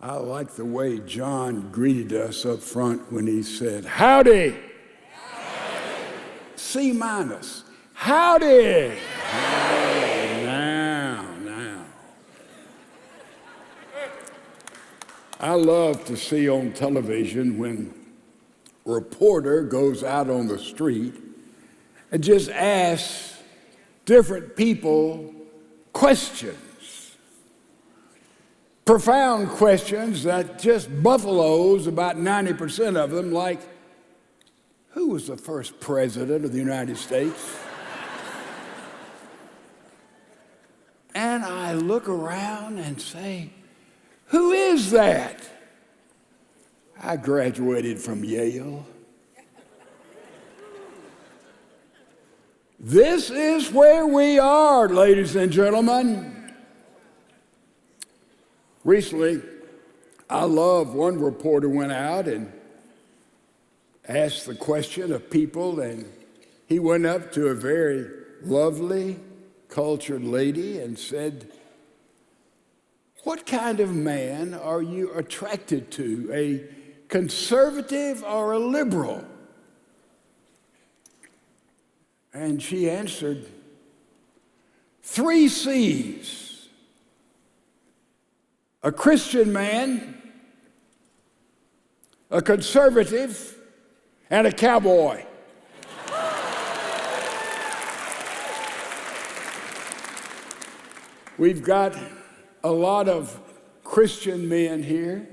I like the way John greeted us up front when he said, "Howdy." Howdy. C minus. Howdy. Howdy. Now. I love to see on television when a reporter goes out on the street and just asks different people questions. Profound questions that just buffaloes about 90% of them, like, who was the first president of the United States? And I look around and say, who is that? I graduated from Yale. This is where we are, ladies and gentlemen. Recently, I love one reporter went out and asked the question of people, and he went up to a very lovely, cultured lady and said, "What kind of man are you attracted to, a conservative or a liberal?" And she answered, 3 C's. A Christian man, a conservative, and a cowboy. We've got a lot of Christian men here.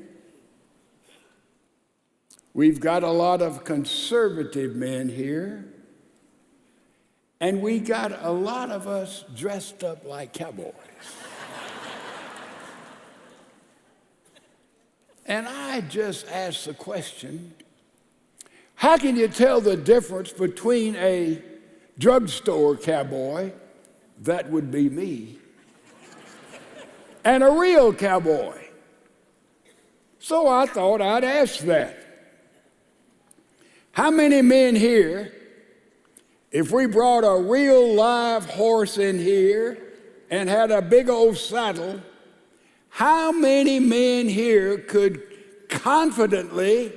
We've got a lot of conservative men here. And we got a lot of us dressed up like cowboys. And I just asked the question, how can you tell the difference between a drugstore cowboy, that would be me, and a real cowboy? So I thought I'd ask that. How many men here, if we brought a real live horse in here and had a big old saddle, how many men here could confidently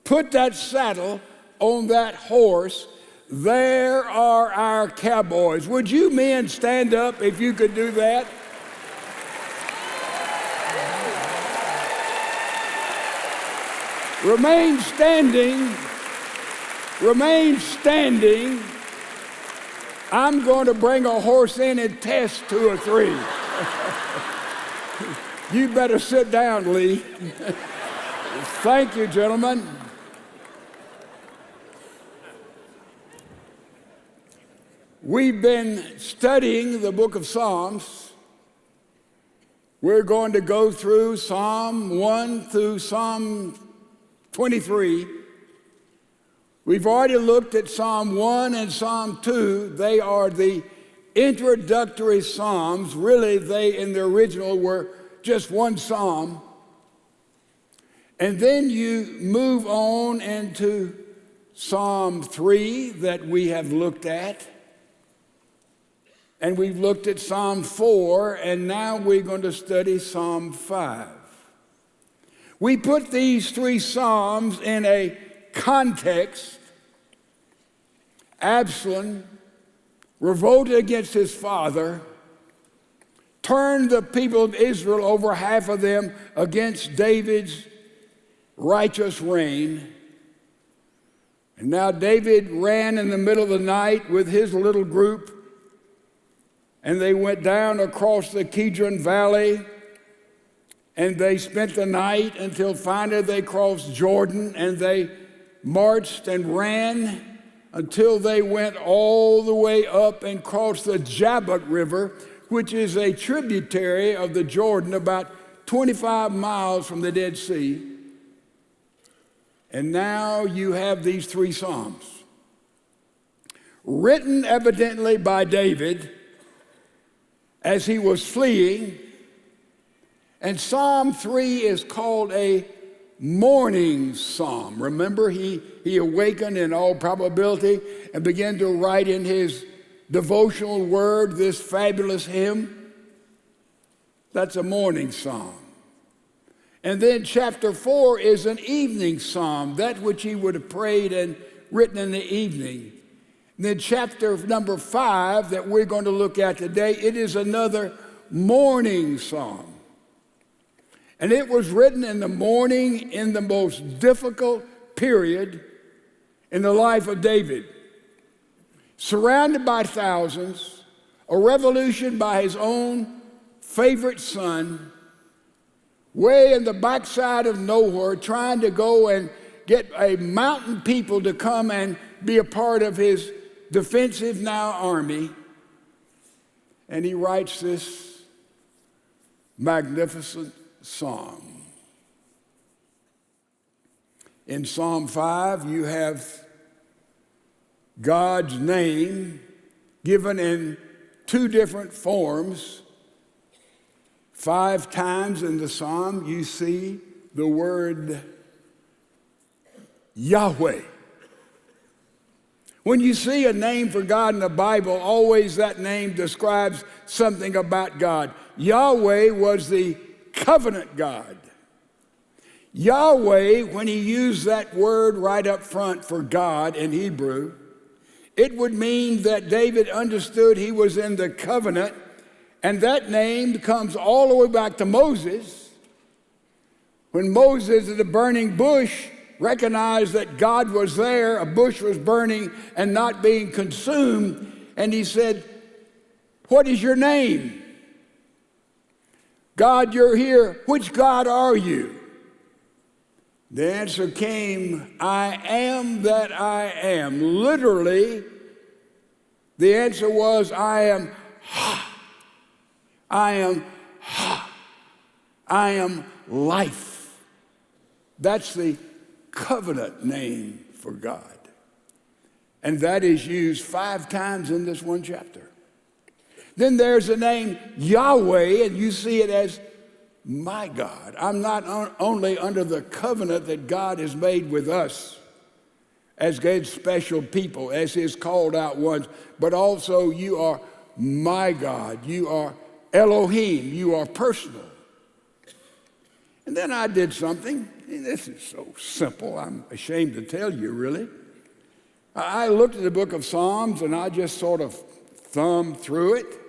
put that saddle on that horse? There are our cowboys. Would you men stand up if you could do that? Remain standing. Remain standing. I'm going to bring a horse in and test 2 or 3. You better sit down, Lee. Thank you, gentlemen. We've been studying the book of Psalms. We're going to go through Psalm 1 through Psalm 23. We've already looked at Psalm 1 and Psalm 2. They are the introductory psalms. Really, they in the original were just one psalm. And then you move on into Psalm 3 that we have looked at. And we've looked at Psalm 4, and now we're going to study Psalm 5. We put these 3 psalms in a context. Absalom revolted against his father, turned the people of Israel, over half of them, against David's righteous reign. And now David ran in the middle of the night with his little group, and they went down across the Kidron Valley, and they spent the night until finally they crossed Jordan, and they marched and ran until they went all the way up and crossed the Jabbok River, which is a tributary of the Jordan about 25 miles from the Dead Sea. And now you have these 3 psalms, written evidently by David as he was fleeing. And Psalm 3 is called a morning psalm. Remember, he awakened in all probability and began to write in his devotional word this fabulous hymn. That's a morning psalm. And then chapter 4 is an evening psalm, that which he would have prayed and written in the evening. And then chapter number 5 that we're going to look at today, it is another morning psalm. And it was written in the morning in the most difficult period in the life of David. Surrounded by thousands, a revolution by his own favorite son, way in the backside of nowhere, trying to go and get a mountain people to come and be a part of his defensive now army. And he writes this magnificent psalm. In Psalm 5, you have God's name given in two different forms. 5 times in the psalm, you see the word Yahweh. When you see a name for God in the Bible, always that name describes something about God. Yahweh was the covenant God. Yahweh, when he used that word right up front for God in Hebrew, it would mean that David understood he was in the covenant, and that name comes all the way back to Moses. When Moses at the burning bush recognized that God was there, a bush was burning and not being consumed, and he said, "What is your name?" "God, you're here. Which God are you?" The answer came, "I am that I am." Literally, the answer was, I am Ha. I am Ha. I am life. That's the covenant name for God. And that is used 5 times in this one chapter. Then there's the name Yahweh, and you see it as my God. I'm not only under the covenant that God has made with us as God's special people, as his called out ones, but also you are my God. You are Elohim. You are personal. And then I did something. This is so simple. I'm ashamed to tell you, really. I looked at the book of Psalms and I just sort of thumbed through it.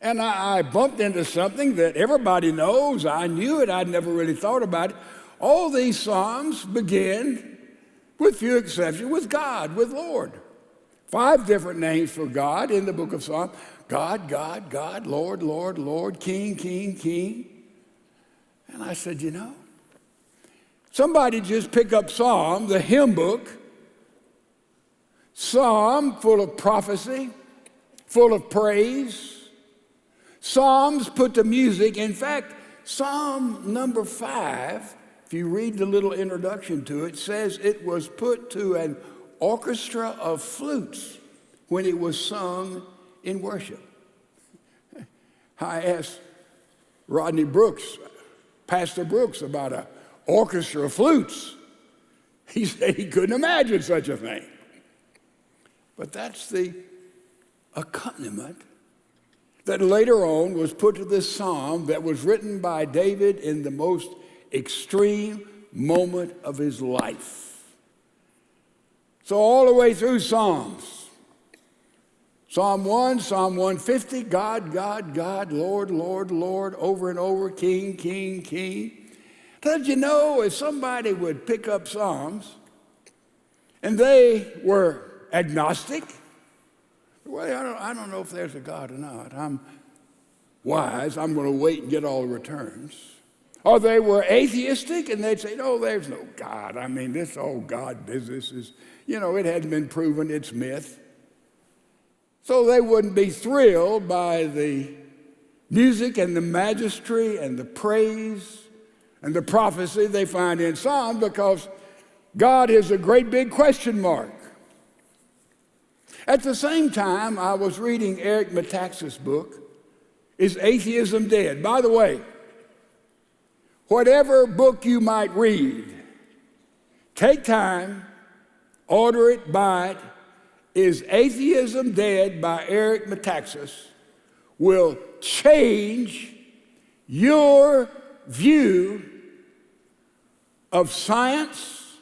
And I bumped into something that everybody knows. I knew it. I'd never really thought about it. All these Psalms begin, with few exceptions, with God, with Lord. 5 different names for God in the book of Psalms. God, God, God, Lord, Lord, Lord, King, King, King. And I said, somebody just pick up Psalm, the hymn book, Psalm full of prophecy, full of praise. Psalms put to music. In fact, Psalm number 5, if you read the little introduction to it, says it was put to an orchestra of flutes when it was sung in worship. I asked Rodney Brooks, Pastor Brooks, about an orchestra of flutes. He said he couldn't imagine such a thing. But that's the accompaniment that later on was put to this psalm that was written by David in the most extreme moment of his life. So all the way through Psalms, Psalm 1, Psalm 150, God, God, God, Lord, Lord, Lord, over and over, King, King, King. Did you know if somebody would pick up Psalms and they were agnostic? Well, I don't know if there's a God or not. I'm wise. I'm going to wait and get all the returns. Or they were atheistic and they'd say, no, there's no God. I mean, this whole God business is, it hadn't been proven. It's myth. So they wouldn't be thrilled by the music and the majesty and the praise and the prophecy they find in Psalm, because God is a great big question mark. At the same time, I was reading Eric Metaxas' book, Is Atheism Dead? By the way, whatever book you might read, take time, order it, buy it. Is Atheism Dead by Eric Metaxas will change your view of science,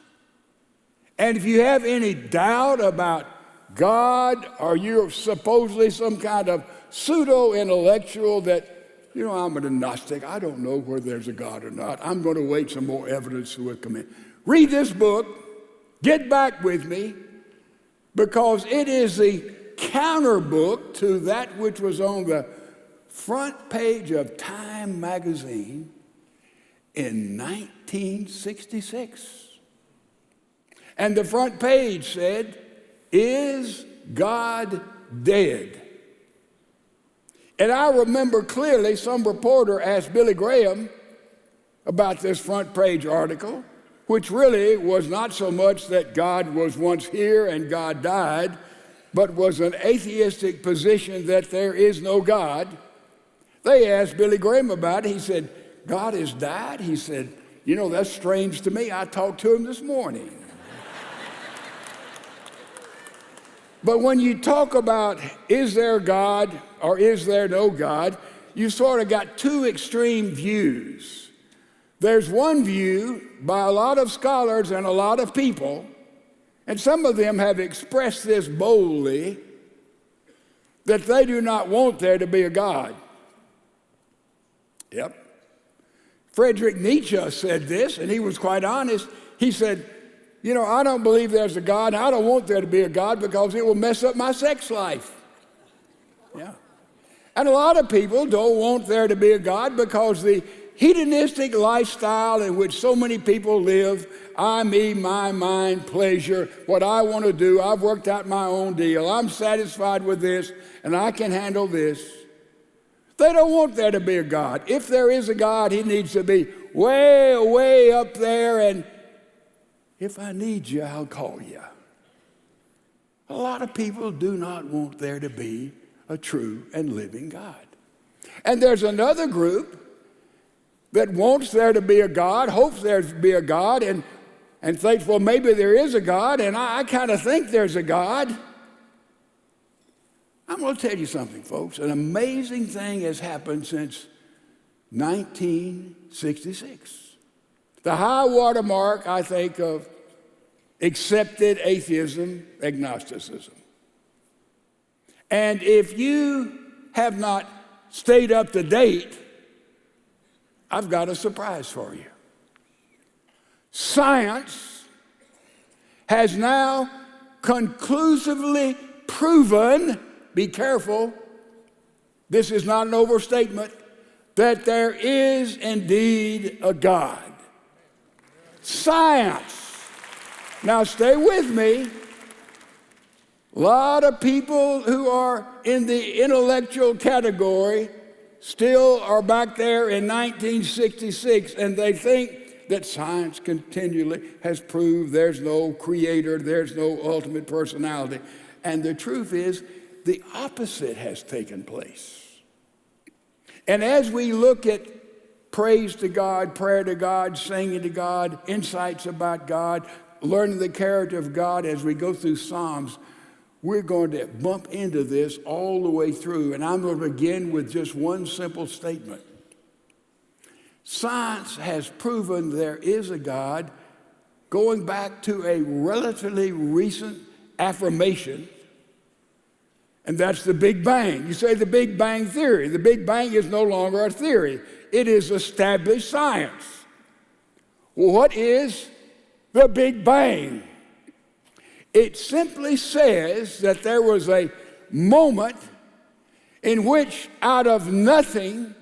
and if you have any doubt about God, or you're supposedly some kind of pseudo-intellectual that, I'm an agnostic, I don't know whether there's a God or not, I'm going to wait some more evidence will come in. Read this book, get back with me, because it is the counter book to that which was on the front page of Time magazine in 1966. And the front page said, "Is God dead?" And I remember clearly some reporter asked Billy Graham about this front page article, which really was not so much that God was once here and God died, but was an atheistic position that there is no God. They asked Billy Graham about it. He said, "God has died?" He said, "That's strange to me. I talked to him this morning." But when you talk about is there God or is there no God, you sort of got two extreme views. There's one view by a lot of scholars and a lot of people, and some of them have expressed this boldly, that they do not want there to be a God. Yep. Friedrich Nietzsche said this, and he was quite honest. He said, I don't believe there's a God. I don't want there to be a God because it will mess up my sex life. Yeah. And a lot of people don't want there to be a God because the hedonistic lifestyle in which so many people live, I, me, my mind, pleasure, what I want to do, I've worked out my own deal, I'm satisfied with this, and I can handle this. They don't want there to be a God. If there is a God, he needs to be way, way up there, and if I need you, I'll call you. A lot of people do not want there to be a true and living God. And there's another group that wants there to be a God, hopes there to be a God, and thinks, well, maybe there is a God, and I kind of think there's a God. I'm going to tell you something, folks. An amazing thing has happened since 1966. The high water mark, I think, of accepted atheism, agnosticism. And if you have not stayed up to date, I've got a surprise for you. Science has now conclusively proven, be careful, this is not an overstatement, that there is indeed a God. Science. Now stay with me. A lot of people who are in the intellectual category still are back there in 1966, and they think that science continually has proved there's no creator, there's no ultimate personality. And the truth is, the opposite has taken place. And as we look at praise to God, prayer to God, singing to God, insights about God, learning the character of God as we go through Psalms, we're going to bump into this all the way through. And I'm going to begin with just one simple statement. Science has proven there is a God going back to a relatively recent affirmation, and that's the Big Bang. You say the Big Bang Theory. The Big Bang is no longer a theory. It is established science. Well, what is the Big Bang? It simply says that there was a moment in which out of nothing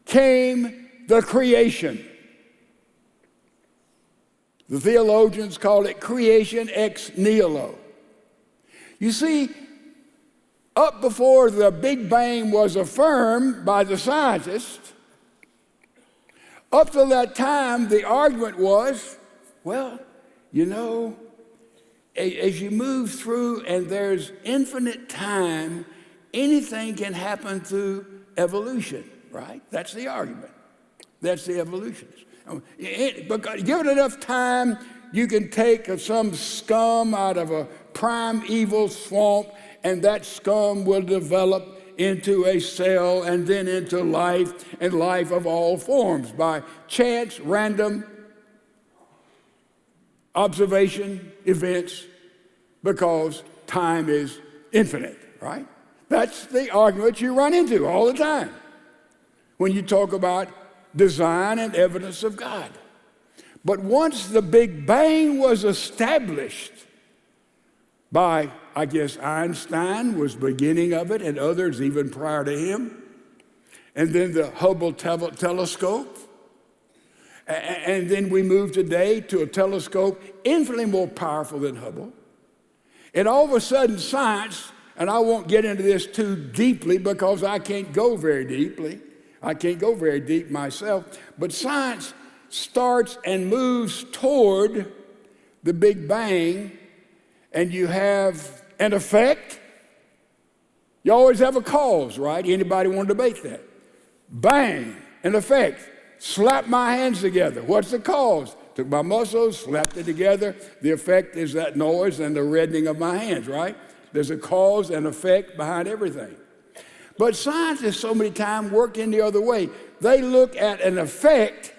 came the creation. The theologians call it creation ex nihilo. You see, up before the Big Bang was affirmed by the scientists, up to that time, the argument was, well, as you move through and there's infinite time, anything can happen through evolution, right? That's the argument. That's the evolutionists. Because given enough time, you can take some scum out of a primeval swamp, and that scum will develop into a cell and then into life, and life of all forms by chance, random observation events, because time is infinite, right? That's the argument you run into all the time when you talk about design and evidence of God. But once the Big Bang was established by, I guess, Einstein was beginning of it, and others even prior to him, and then the Hubble telescope, and then we move today to a telescope infinitely more powerful than Hubble. And all of a sudden science, and I won't get into this too deeply because I can't go very deeply. I can't go very deep myself. But science starts and moves toward the Big Bang, and you have an effect. You always have a cause, right? Anybody want to debate that? Bang, an effect. Slap my hands together. What's the cause? Took my muscles, slapped it together. The effect is that noise and the reddening of my hands, right? There's a cause and effect behind everything. But scientists so many times work in the other way. They look at an effect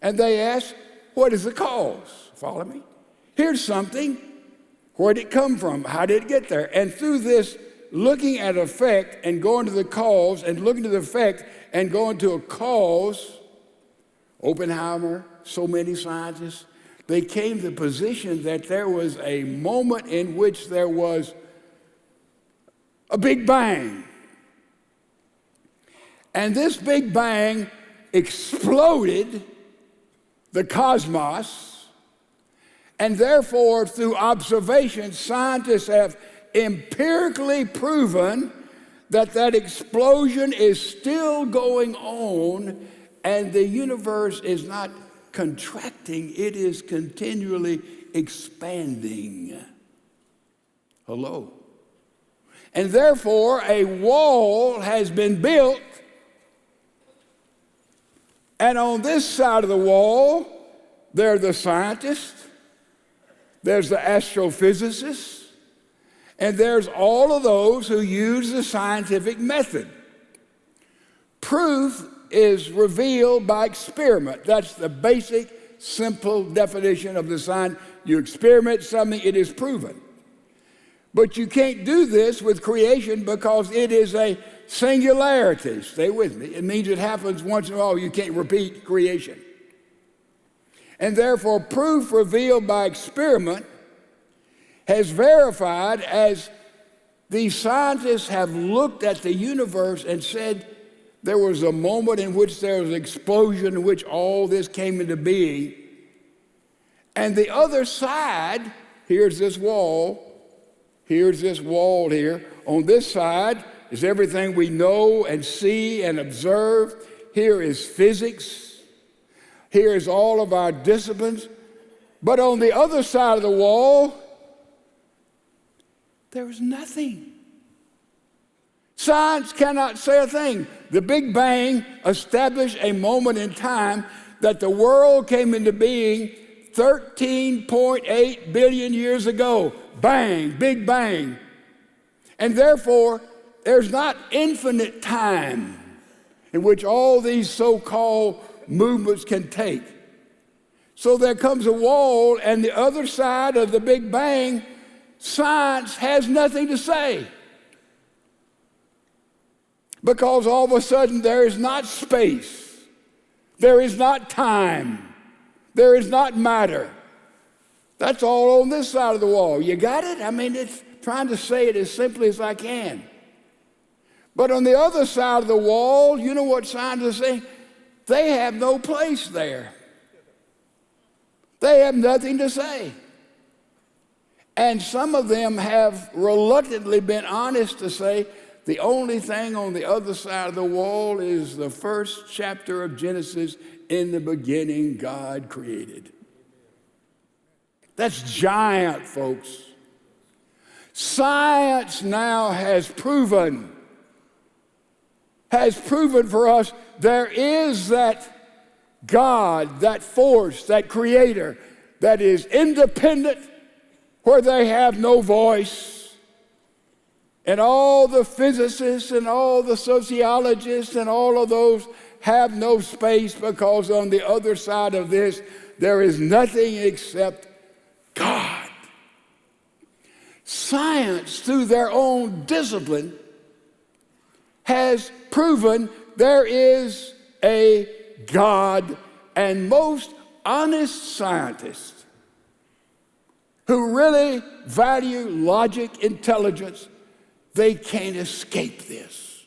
and they ask, what is the cause? Follow me? Here's something. Where did it come from? How did it get there? And through this looking at effect and going to the cause and looking to the effect and going to a cause, Oppenheimer, so many scientists, they came to the position that there was a moment in which there was a Big Bang. And this Big Bang exploded the cosmos, and therefore, through observation, scientists have empirically proven that that explosion is still going on, and the universe is not contracting, it is continually expanding. Hello. And therefore, a wall has been built, and on this side of the wall, there are the scientists, there's the astrophysicists, and there's all of those who use the scientific method. Proof is revealed by experiment. That's the basic, simple definition of the science. You experiment something, it is proven. But you can't do this with creation because it is a singularity. Stay with me. It means it happens once in a while. You can't repeat creation. And therefore, proof revealed by experiment has verified, as these scientists have looked at the universe and said there was a moment in which there was an explosion in which all this came into being. And the other side, here's this wall here. On this side is everything we know and see and observe. Here is physics. Here is all of our disciplines. But on the other side of the wall, there is nothing. Science cannot say a thing. The Big Bang established a moment in time that the world came into being 13.8 billion years ago. Bang, Big Bang. And therefore, there's not infinite time in which all these so-called movements can take. So there comes a wall, and the other side of the Big Bang, science has nothing to say. Because all of a sudden there is not space, there is not time, there is not matter. That's all on this side of the wall. You got it? I mean, it's trying to say it as simply as I can. But on the other side of the wall, you know what scientists say? They have no place there. They have nothing to say. And some of them have reluctantly been honest to say the only thing on the other side of the wall is the first chapter of Genesis. In the beginning, God created. That's giant, folks. Science now has proven for us there is that God, that force, that creator that is independent, where they have no voice, And all the physicists and all the sociologists and all of those have no space, because on the other side of this, there is nothing except God. Science, through their own discipline, has proven there is a God, and most honest scientists who really value logic, intelligence, they can't escape this.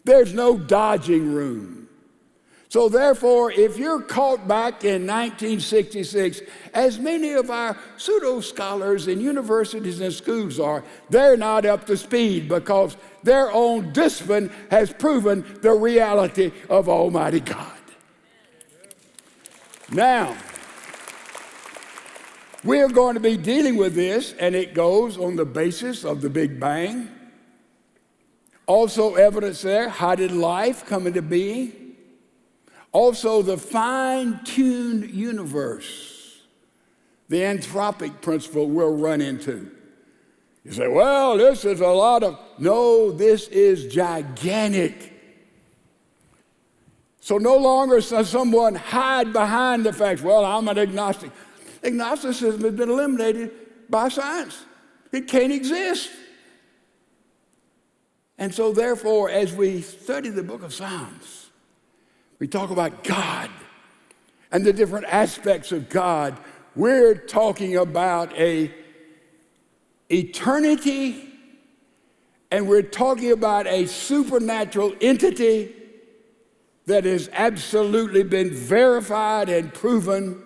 There's no dodging room. So therefore, if you're caught back in 1966, as many of our pseudo-scholars in universities and schools are, they're not up to speed, because their own discipline has proven the reality of Almighty God. Now, we're going to be dealing with this, and it goes on the basis of the Big Bang. Also evidence there, how did life come into being? Also the fine-tuned universe, the anthropic principle we'll run into. You say, well, this is a lot of, no, this is gigantic. So no longer does someone hide behind the fact, well, I'm an agnostic. Agnosticism has been eliminated by science. It can't exist. And so therefore, as we study the book of Psalms, we talk about God and the different aspects of God. We're talking about a eternity, and we're talking about a supernatural entity that has absolutely been verified and proven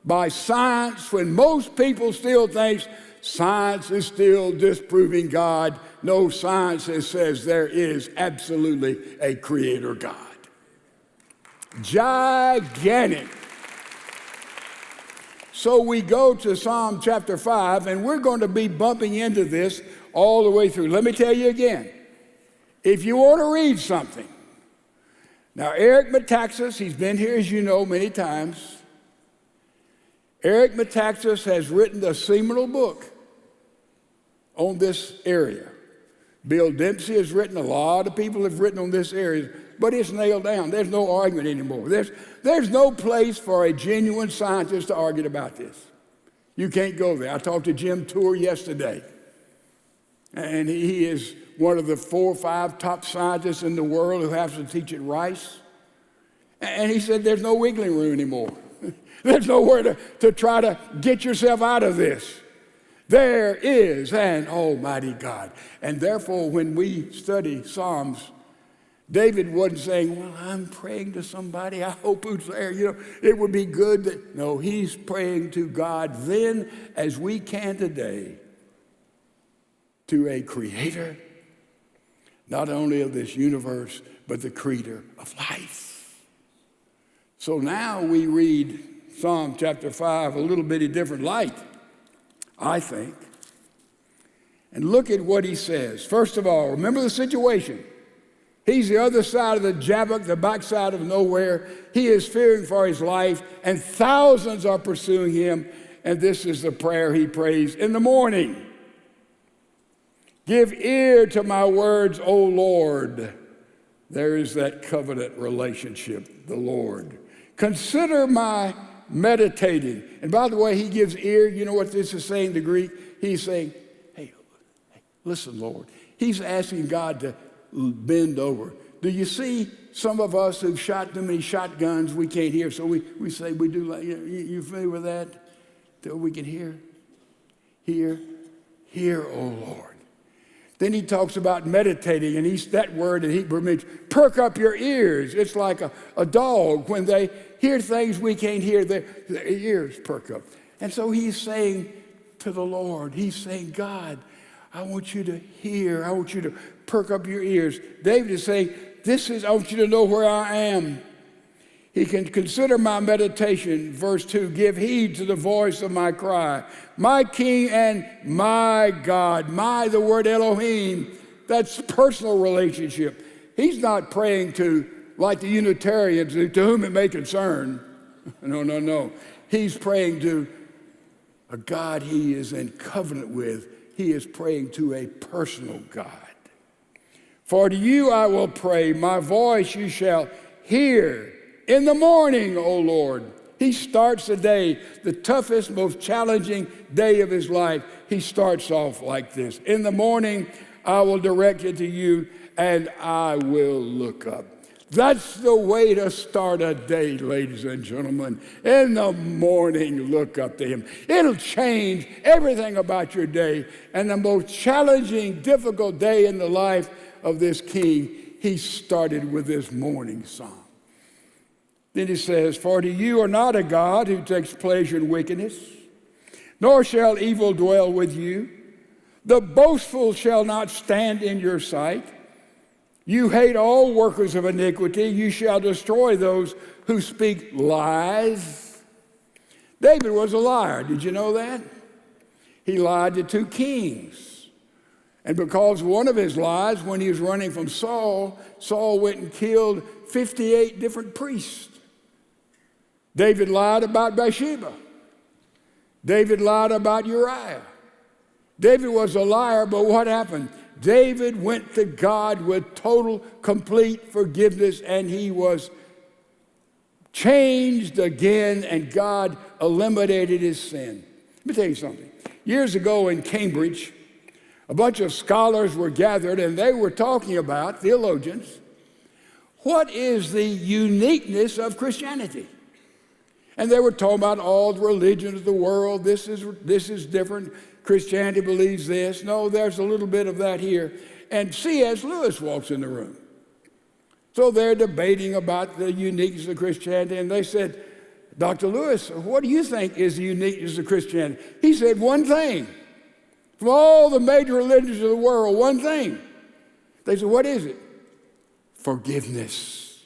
by science, when most people still think science is still disproving God. No, science says there is absolutely a creator God. Gigantic. So we go to Psalm chapter 5, and we're going to be bumping into this all the way through. Let me tell you again, if you want to read something, now Eric Metaxas, he's been here, as you know, many times. Eric Metaxas has written a seminal book on this area. Bill Dempsey has written, a lot of people have written on this area, but it's nailed down. There's no argument anymore. There's no place for a genuine scientist to argue about this. You can't go there. I talked to Jim Tour yesterday, and he is one of the 4 or 5 top scientists in the world who happens to teach at Rice. And he said there's no wiggling room anymore. There's nowhere to try to get yourself out of this. There is an Almighty God. And therefore, when we study Psalms, David wasn't saying, well, I'm praying to somebody, I hope who's there, it would be good that, no, he's praying to God then, as we can today, to a creator, not only of this universe, but the creator of life. So now we read Psalm chapter 5 a little bit in different light, I think. And look at what he says. First of all, remember the situation. He's the other side of the Jabbok, the backside of nowhere. He is fearing for his life, and thousands are pursuing him. And this is the prayer he prays in the morning. Give ear to my words, O Lord. There is that covenant relationship, the Lord. Consider my meditating. And by the way, he gives ear. You know what this is saying in the Greek? He's saying, hey, listen, Lord. He's asking God to bend over. Do you see some of us who've shot too many shotguns, we can't hear, so we say we do like, you familiar with that? That we can hear? Hear, O Lord. Then he talks about meditating, and that word in Hebrew means perk up your ears. It's like a dog. When they hear things we can't hear, their ears perk up. And so he's saying to the Lord, he's saying, God, I want you to hear. I want you to perk up your ears. David is saying, I want you to know where I am. He can consider my meditation. Verse 2, give heed to the voice of my cry. My King and my God. The word Elohim, that's personal relationship. He's not praying to, like the Unitarians, to whom it may concern. No. He's praying to a God he is in covenant with. he is praying to a personal God. For to you I will pray, my voice you shall hear in the morning, O Lord. He starts the day, the toughest, most challenging day of his life. He starts off like this. In the morning, I will direct it to you, and I will look up. That's the way to start a day, ladies and gentlemen. In the morning, look up to him. It'll change everything about your day. And the most challenging, difficult day in the life of this king, he started with this morning psalm. Then he says, for to you are not a God who takes pleasure in wickedness, nor shall evil dwell with you. The boastful shall not stand in your sight. You hate all workers of iniquity. You shall destroy those who speak lies. David was a liar. Did you know that? He lied to 2 kings. And because one of his lies, when he was running from Saul, Saul went and killed 58 different priests. David lied about Bathsheba. David lied about Uriah. David was a liar, but what happened? David went to God with total, complete forgiveness, and he was changed again, and God eliminated his sin. Let me tell you something. Years ago in Cambridge, a bunch of scholars were gathered, and they were talking about, theologians, what is the uniqueness of Christianity? And they were talking about all the religions of the world. This is different. Christianity believes this. No, there's a little bit of that here. And C.S. Lewis walks in the room. So they're debating about the uniqueness of Christianity. And they said, Dr. Lewis, what do you think is the uniqueness of Christianity? He said, one thing. From all the major religions of the world, one thing. They said, what is it? Forgiveness.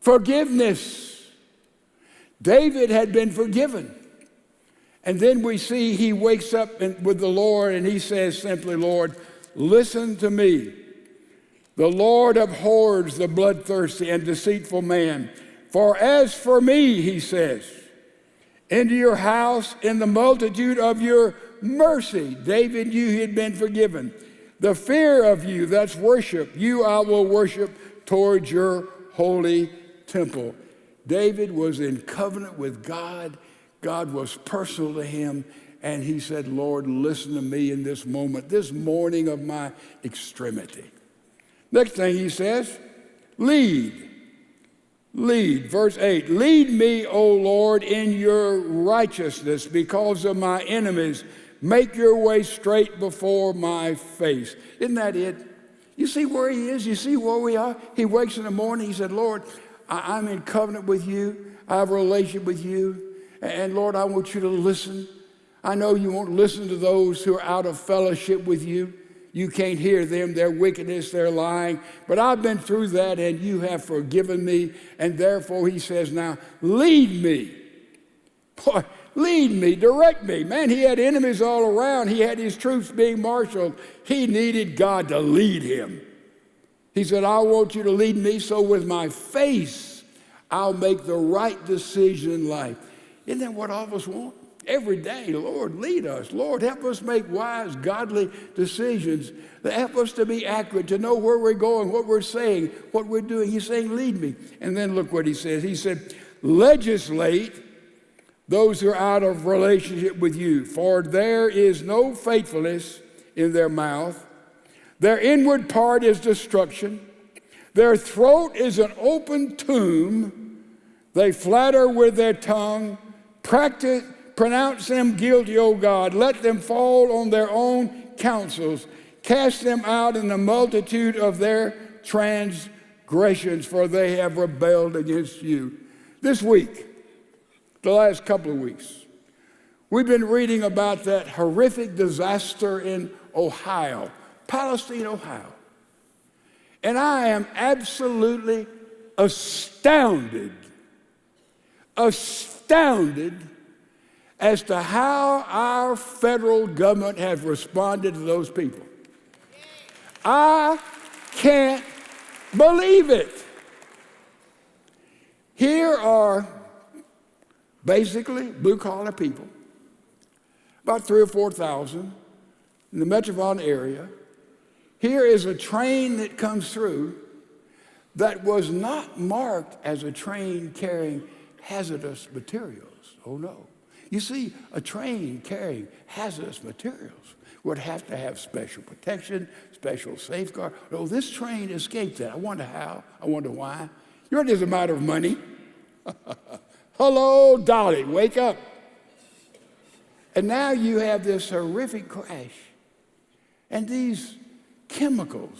Forgiveness. David had been forgiven. And then we see he wakes up with the Lord and he says simply, Lord, listen to me. The Lord abhors the bloodthirsty and deceitful man. For as for me, he says, into your house in the multitude of your mercy. David knew he had been forgiven. The fear of you, that's worship. You I will worship towards your holy temple. David was in covenant with God. God was personal to him, and he said, Lord, listen to me in this moment, this morning of my extremity. Next thing he says, lead. Lead. Verse 8, lead me, O Lord, in your righteousness because of my enemies. Make your way straight before my face. Isn't that it? You see where he is? You see where we are? He wakes in the morning. He said, Lord, I'm in covenant with you. I have a relationship with you. And Lord, I want you to listen. I know you won't listen to those who are out of fellowship with you. You can't hear them, their wickedness, their lying. But I've been through that, and you have forgiven me. And therefore, he says now, lead me. Boy, lead me, direct me. Man, he had enemies all around. He had his troops being marshaled. He needed God to lead him. He said, I want you to lead me, so with my face, I'll make the right decision in life. Isn't that what all of us want? Every day, Lord, lead us. Lord, help us make wise, godly decisions. Help us to be accurate, to know where we're going, what we're saying, what we're doing. He's saying, lead me. And then look what he says. He said, legislate those who are out of relationship with you, for there is no faithfulness in their mouth. Their inward part is destruction. Their throat is an open tomb. They flatter with their tongue. Pronounce them guilty, O God. Let them fall on their own counsels. Cast them out in the multitude of their transgressions, for they have rebelled against you. This week, the last couple of weeks, we've been reading about that horrific disaster in Ohio, Palestine, Ohio. And I am absolutely astounded as to how our federal government has responded to those people. I can't believe it. Here are basically blue-collar people, about 3,000 or 4,000, in the metropolitan area. Here is a train that comes through that was not marked as a train carrying hazardous materials. Oh no. You see, a train carrying hazardous materials would have to have special protection, special safeguard. Oh, this train escaped that. I wonder how. I wonder why. You know, it is a matter of money. Hello, Dolly, wake up. And now you have this horrific crash. And these chemicals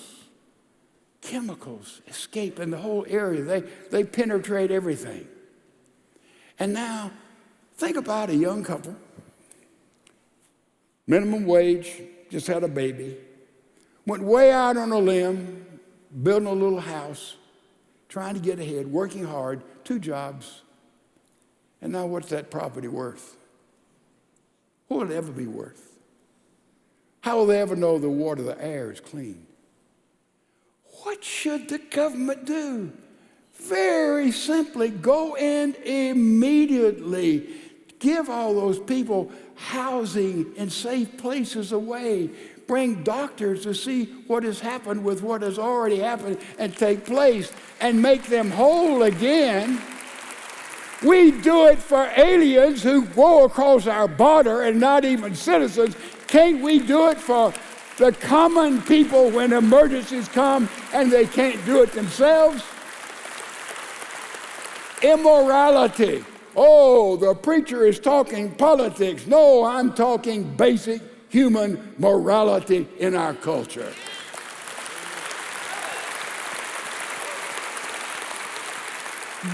escape in the whole area. They penetrate everything. And now, think about a young couple, minimum wage, just had a baby, went way out on a limb, building a little house, trying to get ahead, working hard, 2 jobs. And now what's that property worth? What will it ever be worth? How will they ever know the water, the air is clean? What should the government do? Very simply, go in immediately. Give all those people housing in safe places away. Bring doctors to see what has happened with what has already happened and take place and make them whole again. We do it for aliens who go across our border and not even citizens. Can't we do it for the common people when emergencies come and they can't do it themselves? Immorality. Oh, the preacher is talking politics. No, I'm talking basic human morality in our culture.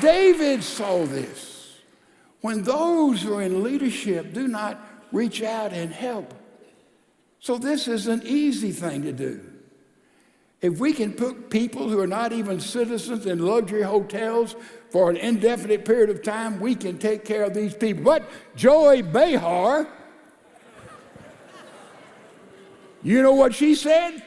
David saw this. When those who are in leadership do not reach out and help. So this is an easy thing to do. If we can put people who are not even citizens in luxury hotels for an indefinite period of time, we can take care of these people. But Joy Behar, you know what she said?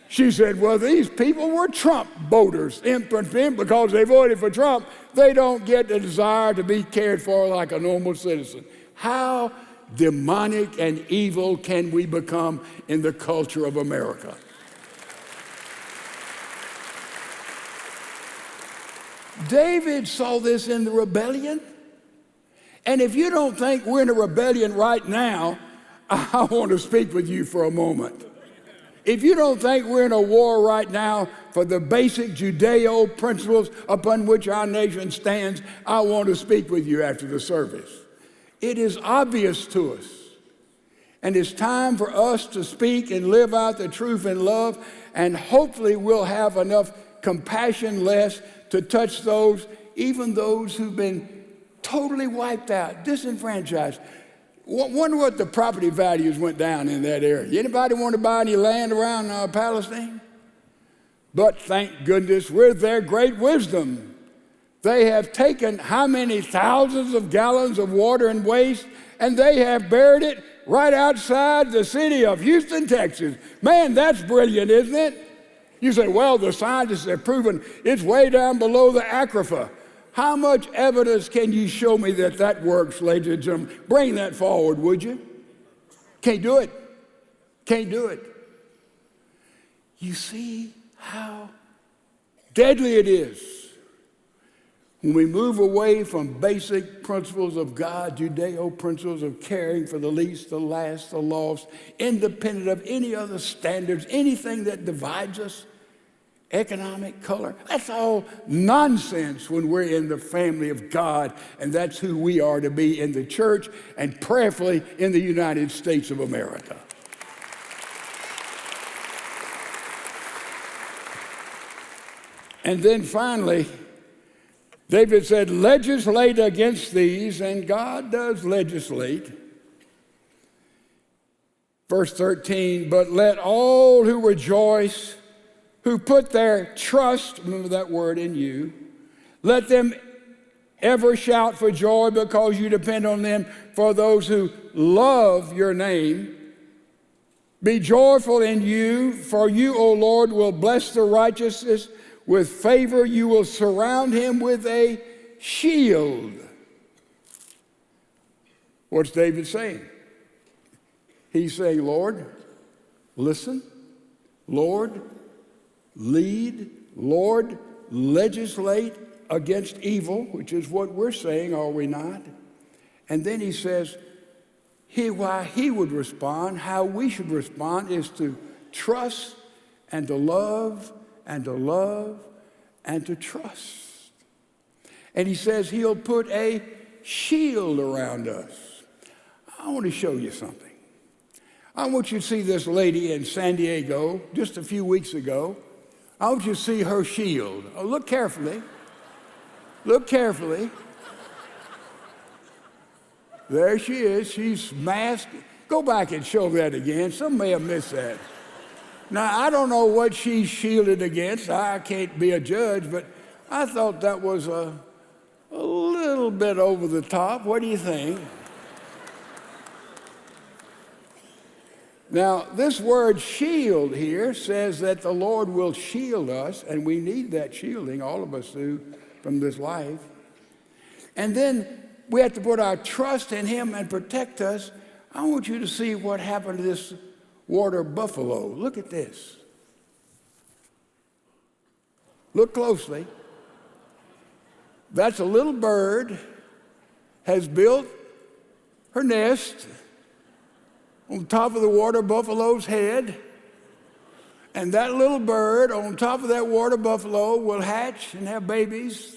She said, well, these people were Trump voters. Because they voted for Trump, they don't get the desire to be cared for like a normal citizen. How demonic and evil can we become in the culture of America? David saw this in the rebellion. And if you don't think we're in a rebellion right now, I want to speak with you for a moment. If you don't think we're in a war right now for the basic Judeo principles upon which our nation stands, I want to speak with you after the service. It is obvious to us. And it's time for us to speak and live out the truth in love, and hopefully we'll have enough compassion less to touch those, even those who've been totally wiped out, disenfranchised. Wonder what the property values went down in that area. Anybody want to buy any land around Palestine? But thank goodness, with their great wisdom, they have taken how many thousands of gallons of water and waste, and they have buried it right outside the city of Houston, Texas. Man, that's brilliant, isn't it? You say, well, the scientists have proven it's way down below the aquifer. How much evidence can you show me that that works, ladies and gentlemen? Bring that forward, would you? Can't do it. Can't do it. You see how deadly it is when we move away from basic principles of God, Judeo principles of caring for the least, the last, the lost, independent of any other standards, anything that divides us. Economic color, that's all nonsense when we're in the family of God, and that's who we are to be in the church and prayerfully in the United States of America. And then finally, David said, legislate against these, and God does legislate. Verse 13, but let all who rejoice, who put their trust, remember that word, in you, let them ever shout for joy because you depend on them. For those who love your name, be joyful in you, for you, O Lord, will bless the righteous with favor. You will surround him with a shield. What's David saying? He's saying, Lord, listen, Lord, lead, Lord, legislate against evil, which is what we're saying, are we not? And then he says, why he would respond, how we should respond is to trust and to love and to love and to trust. And he says he'll put a shield around us. I want to show you something. I want you to see this lady in San Diego just a few weeks ago. I want you to see her shield. Oh, look carefully. Look carefully. There she is. She's masked. Go back and show that again. Some may have missed that. Now, I don't know what she's shielded against. I can't be a judge, but I thought that was a little bit over the top. What do you think? Now, this word shield here says that the Lord will shield us, and we need that shielding, all of us do, from this life. And then we have to put our trust in him and protect us. I want you to see what happened to this water buffalo. Look at this. Look closely. That's a little bird, has built her nest on top of the water buffalo's head. And that little bird on top of that water buffalo will hatch and have babies.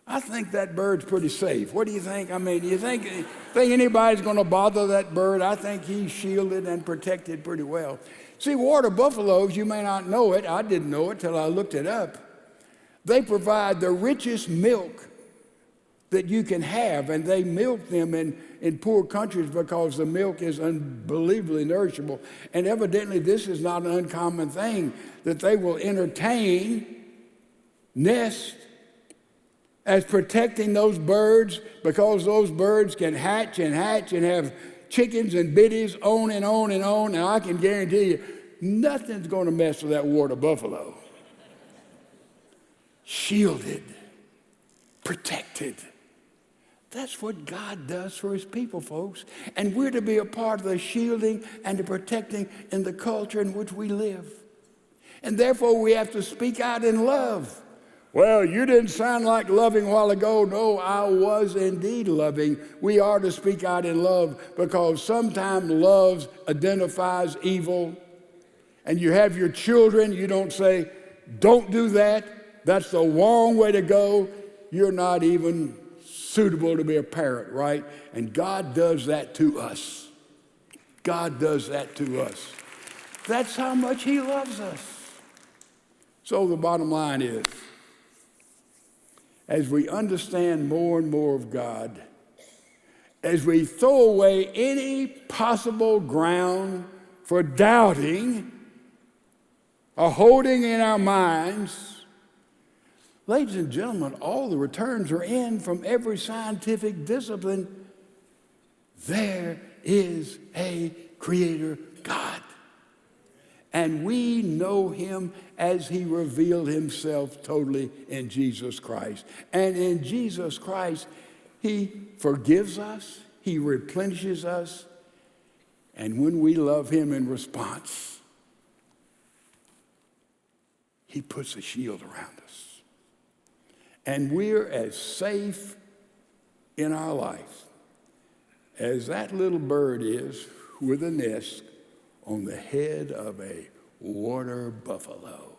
I think that bird's pretty safe. What do you think? I mean, do you think anybody's going to bother that bird? I think he's shielded and protected pretty well. See, water buffaloes, you may not know it. I didn't know it till I looked it up. They provide the richest milk that you can have, and they milk them in poor countries because the milk is unbelievably nourishable. And evidently, this is not an uncommon thing, that they will entertain, nest, as protecting those birds, because those birds can hatch and have chickens and biddies on and on and on. And I can guarantee you, nothing's going to mess with that water buffalo. Shielded, protected. That's what God does for his people, folks. And we're to be a part of the shielding and the protecting in the culture in which we live. And therefore, we have to speak out in love. Well, you didn't sound like loving a while ago. No, I was indeed loving. We are to speak out in love, because sometimes love identifies evil. And you have your children, you don't say, don't do that. That's the wrong way to go. You're not even suitable to be a parent, right? And God does that to us. God does that to us. That's how much he loves us. So the bottom line is, as we understand more and more of God, as we throw away any possible ground for doubting or holding in our minds, ladies and gentlemen, all the returns are in from every scientific discipline. There is a creator God. And we know him as he revealed himself totally in Jesus Christ. And in Jesus Christ, he forgives us, he replenishes us, and when we love him in response, he puts a shield around us. And we're as safe in our life as that little bird is with a nest on the head of a water buffalo.